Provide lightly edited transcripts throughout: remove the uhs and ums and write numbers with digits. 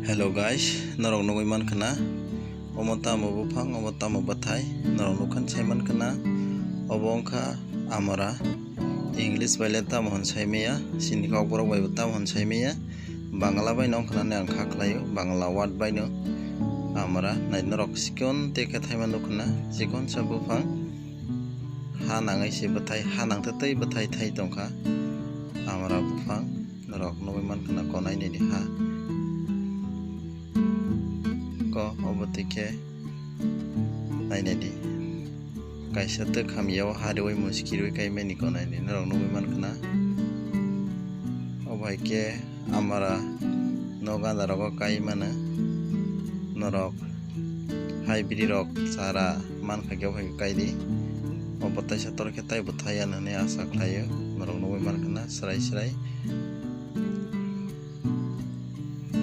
Hello guys, norok nugui mankana omo tamo bufang omo tamo bathai norok nukhan sai mankana obo wngkha amara English baile tamo hansai maya sini kok borok bai bo tamo hansai maya Bangla bai no wngkha ang kha khlaio Bangla word bai no amara nai norok sikon te khathai ma nukhana sikon sa bufang ha nangai se bathai ha nangta tei bathai thai tongkha amara bufang norok nugui mankana konai ni ha ko obotike naine di kaisa te khamiyaw hariwai muskirui kaimani ko naine norok nugui mankana obai ke amara noganda rogo kaimana norok haibiri rok sara mankha ge obai kaidi obotai sator ke tai bothaya nane asa khlaio norok nugui mankana srai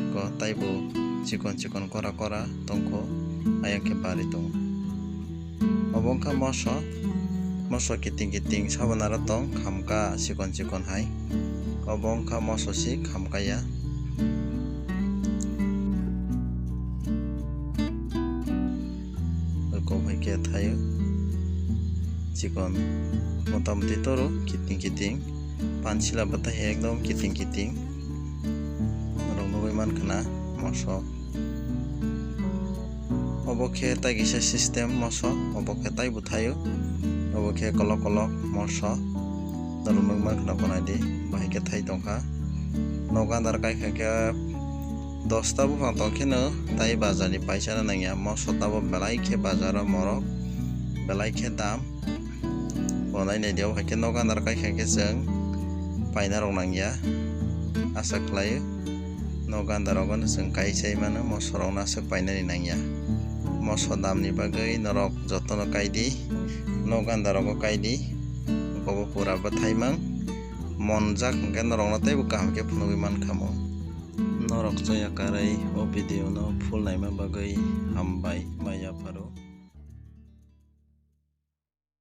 ko taibo chikon kora tongko ayang ke bari tong obongka moso kiting sabanara tong khamka chikon hai obongka moso si khamka ya ko bhai ke thayo chikon motamoti toro kiting pansila bata ekdom kiting rong nugui mankana moso obo khe tai gisa system moso obo khe tai buthayo obo khe kolok moso dalumung mankna konai di bahai ke thai tongkha nogandar kai kha ke 10 ta bufang tongkhe no tai bazar ni paisa na nangya moso tabo belai khe bazar o morok belai khe dam bonai ne dio ke nogandar kai kha ke jeng paina rok nangya asa khlaio nogandar rogon jeng kaisai mano moso rok na se paina ni nangya moso damni bagai norok jotono kaidi noganda rogo kaidi gobo pura bathai mang monjak hingke norok na teibo kaham ke phunugui mankhamo norok joya karai o video no full naima bagai hambai maya paro।